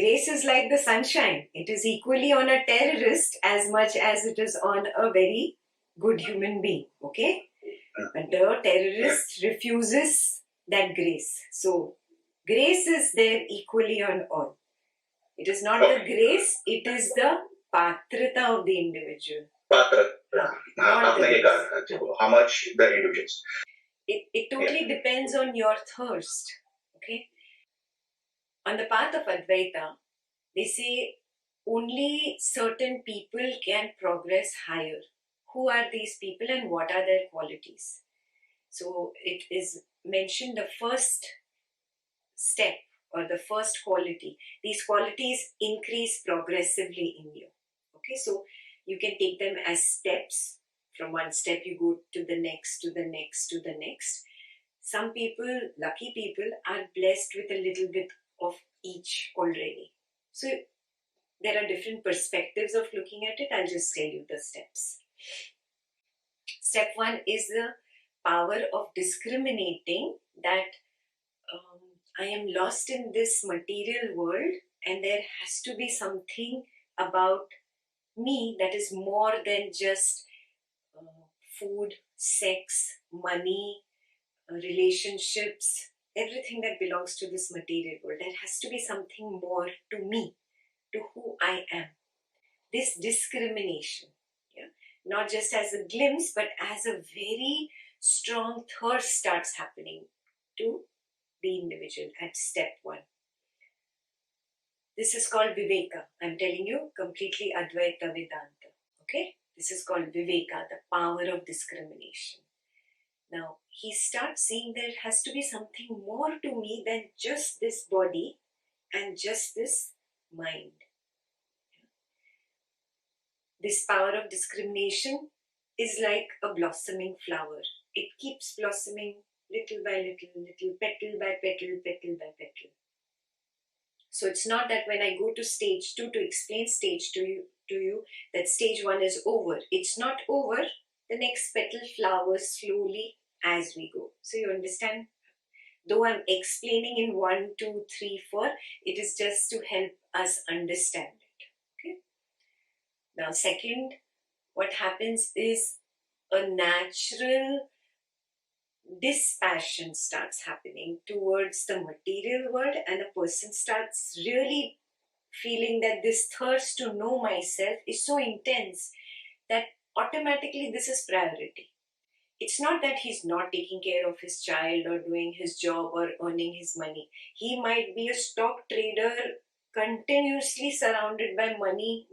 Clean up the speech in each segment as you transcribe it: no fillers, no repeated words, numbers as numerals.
grace is like the sunshine. It is equally on a terrorist as much as it is on a very good human being. Okay? But the terrorist refuses that grace. So, grace is there equally on all. It is not the grace, it is the patrata of the individual. How much the individuals. It totally depends on your thirst. Okay? On the path of Advaita, they say only certain people can progress higher. Who are these people and what are their qualities? So it is mentioned the first step or the first quality. These qualities increase progressively in you. Okay, so you can take them as steps. From one step you go to the next, to the next, to the next. Some people, lucky people, are blessed with a little bit of each already. So there are different perspectives of looking at it. I'll just tell you the steps. Step one is the power of discriminating that I am lost in this material world and there has to be something about me that is more than just food, sex, money, relationships, everything that belongs to this material world. There has to be something more to me, to who I am. This discrimination, not just as a glimpse, but as a very strong thirst starts happening to the individual at step one. This is called Viveka. I'm telling you, completely Advaita Vedanta. Okay? This is called Viveka, the power of discrimination. Now, he starts seeing there has to be something more to me than just this body and just this mind. This power of discrimination is like a blossoming flower. It keeps blossoming little by little, petal by petal, petal by petal. So it's not that when I go to stage 2 to explain stage to you that stage 1 is over. It's not over. The next petal flowers slowly as we go. So you understand? Though I'm explaining in 1, 2, 3, 4, it is just to help us understand it. Okay? Now, second, what happens is a natural dispassion starts happening towards the material world, and a person starts really feeling that this thirst to know myself is so intense that automatically this is priority. It's not that he's not taking care of his child or doing his job or earning his money. He might be a stock trader continuously surrounded by money,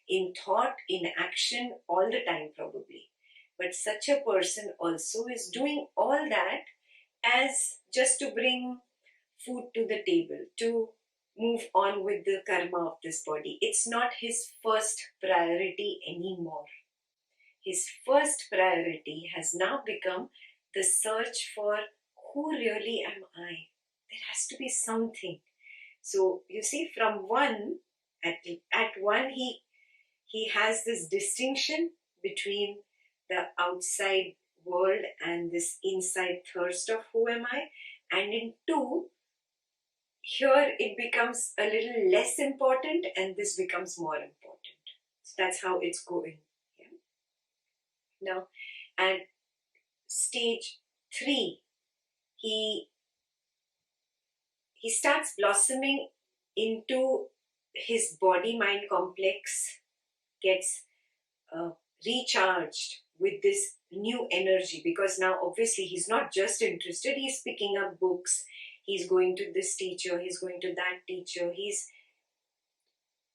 in thought, in action, all the time probably. But such a person also is doing all that as just to bring food to the table, to move on with the karma of this body. It's not his first priority anymore. His first priority has now become the search for who really am I. There has to be something. So you see, from one, at one, he has this distinction between the outside world and this inside thirst of who am I. And in 2, here it becomes a little less important and this becomes more important. So that's how it's going. Yeah? Now, at stage 3, he starts blossoming into his body-mind complex, gets recharged with this new energy, because now obviously he's not just interested, he's picking up books, he's going to this teacher, he's going to that teacher, he's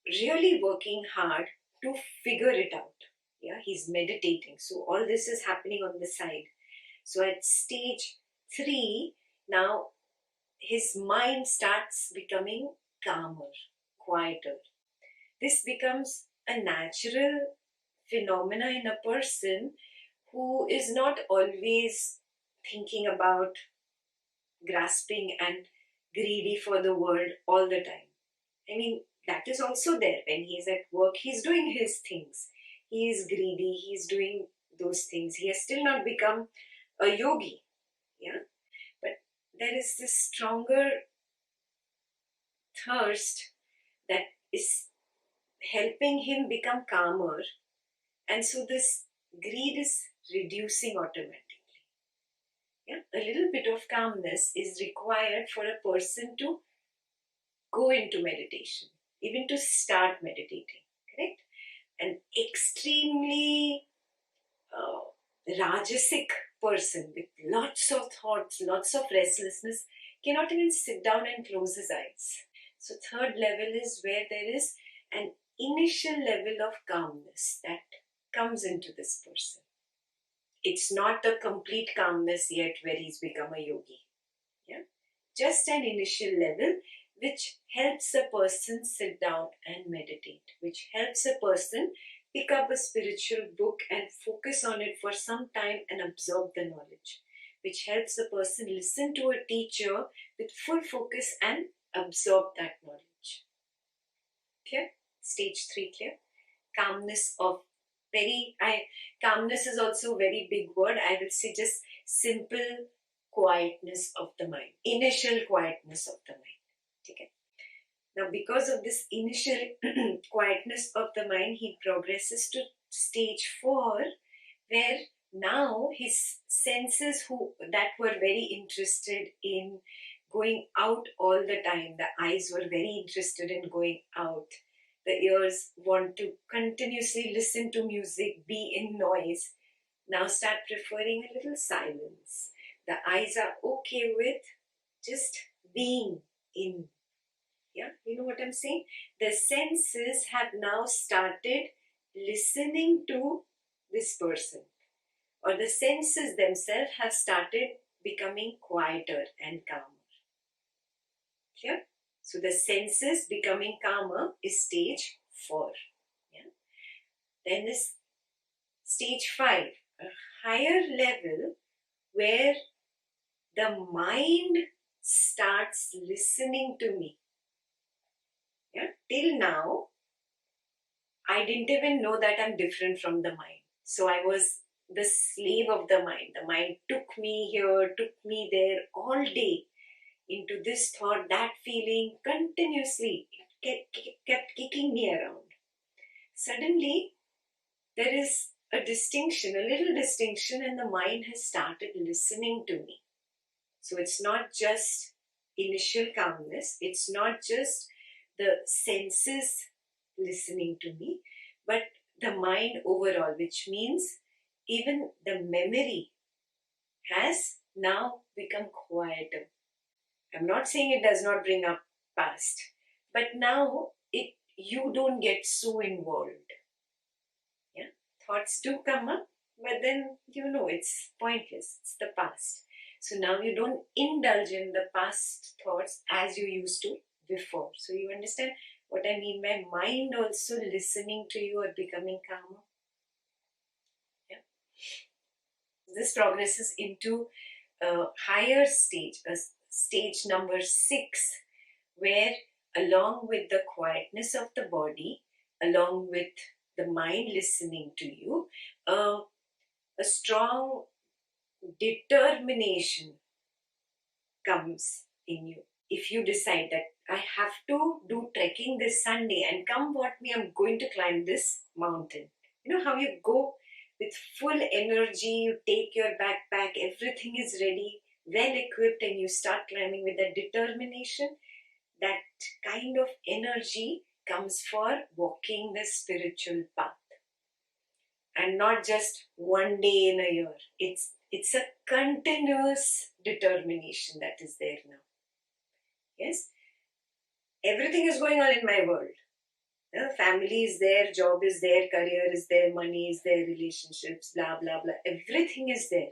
really working hard to figure it out. Yeah, he's meditating. So all this is happening on the side. So at stage 3, now his mind starts becoming calmer, quieter. This becomes a natural phenomena in a person who is not always thinking about grasping and greedy for the world all the time. I mean, that is also there. When he is at work, he's doing his things. He is greedy, he's doing those things. He has still not become a yogi. Yeah? But there is this stronger thirst that is helping him become calmer, and so this greed is reducing automatically. Yeah? A little bit of calmness is required for a person to go into meditation, even to start meditating, correct? An extremely rajasic person with lots of thoughts, lots of restlessness, cannot even sit down and close his eyes. So, third level is where there is an initial level of calmness that comes into this person. It's not the complete calmness yet where he's become a yogi. Yeah? Just an initial level which helps a person sit down and meditate, which helps a person pick up a spiritual book and focus on it for some time and absorb the knowledge, which helps a person listen to a teacher with full focus and absorb that knowledge. Clear? Stage 3 clear? Calmness of calmness is also a very big word. I will say just simple quietness of the mind, initial quietness of the mind. Okay. Now, because of this initial quietness of the mind, he progresses to stage 4, where now his senses that were very interested in going out all the time, the eyes were very interested in going out, the ears want to continuously listen to music, be in noise, now start preferring a little silence. The eyes are okay with just being in. Yeah, you know what I'm saying? The senses have now started listening to this person, or the senses themselves have started becoming quieter and calmer. Clear? So the senses becoming calmer is stage 4. Yeah? Then is stage 5, a higher level where the mind starts listening to me. Yeah? Till now, I didn't even know that I'm different from the mind. So I was the slave of the mind. The mind took me here, took me there all day into this thought, that feeling, continuously. It kept kicking me around. Suddenly, there is a distinction, a little distinction, and the mind has started listening to me. So it's not just initial calmness, it's not just the senses listening to me, but the mind overall, which means even the memory has now become quieter. I'm not saying it does not bring up past, but now you don't get so involved. Yeah, thoughts do come up, but then it's pointless. It's the past. So now you don't indulge in the past thoughts as you used to before. So you understand what I mean by mind also listening to you or becoming calmer. Yeah. This progresses into a higher stage, stage number 6, where along with the quietness of the body, along with the mind listening to you, a strong determination comes in you. If you decide that I have to do trekking this Sunday, and come what may, I'm going to climb this mountain. You know how you go with full energy, you take your backpack, everything is ready, well equipped, and you start climbing with that determination. That kind of energy comes for walking the spiritual path, and not just one day in a year. It's a continuous determination that is there now. Yes, everything is going on in my world. Family is there, job is there, career is there, money is there, relationships, blah blah blah. Everything is there,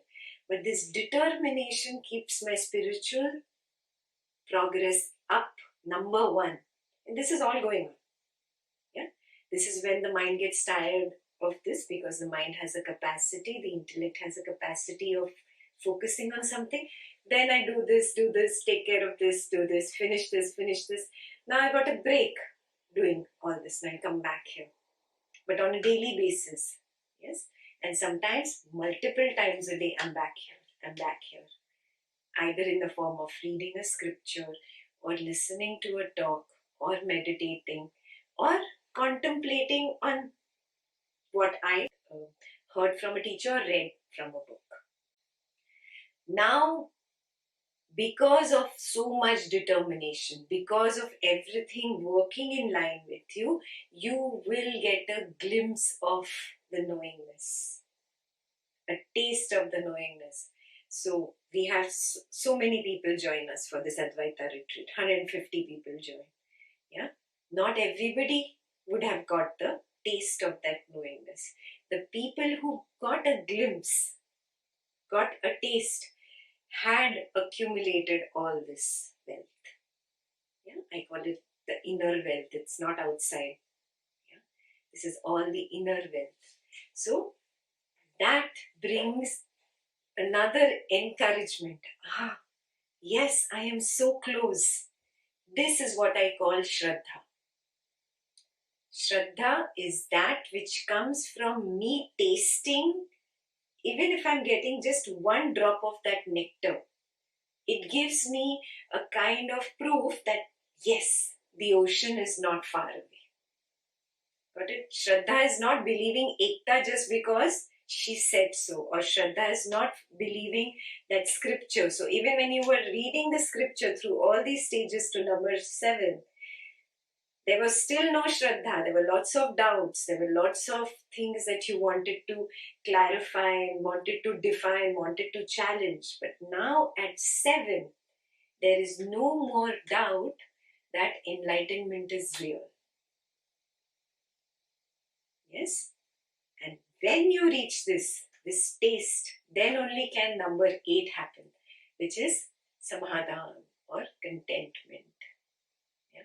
but this determination keeps my spiritual progress up, number 1, and this is all going on. Yeah, this is when the mind gets tired of this, because the mind has a capacity, the intellect has a capacity of focusing on something. Then I do this, take care of this, do this, finish this, finish this. Now I got a break doing all this, and I come back here, but on a daily basis. Yes, and sometimes multiple times a day I'm back here, either in the form of reading a scripture or listening to a talk or meditating or contemplating on what I heard from a teacher or read from a book. Now, because of so much determination, because of everything working in line with you, you will get a glimpse of the knowingness, a taste of the knowingness. So we have so many people join us for this Advaita retreat. 150 people join. Yeah, not everybody would have got the taste of that knowingness. The people who got a glimpse, got a taste, had accumulated all this wealth. Yeah, I call it the inner wealth. It's not outside. Yeah, this is all the inner wealth. So that brings another encouragement. Yes, I am so close. This is what I call Shraddha. Shraddha is that which comes from me tasting, even if I'm getting just one drop of that nectar. It gives me a kind of proof that yes, the ocean is not far away. Got it? Shraddha is not believing Ekta just because she said so, or Shraddha is not believing that scripture. So even when you were reading the scripture through all these stages to number 7, there was still no Shraddha. There were lots of doubts. There were lots of things that you wanted to clarify, wanted to define, wanted to challenge. But now at 7, there is no more doubt that enlightenment is real. Yes? And when you reach this taste, then only can number 8 happen, which is samadhan or contentment. Yeah?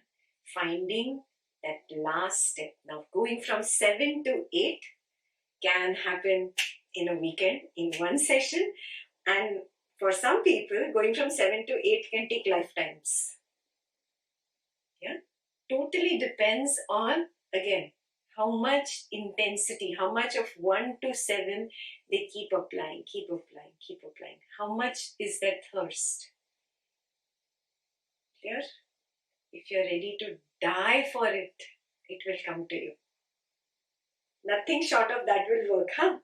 Finding that last step. Now, going from 7 to 8 can happen in a weekend, in one session, and for some people, going from 7 to 8 can take lifetimes. Yeah, totally depends on, again, how much intensity, how much of 1 to 7 they keep applying. How much is that thirst? Clear? If you're ready to die for it, it will come to you. Nothing short of that will work, huh?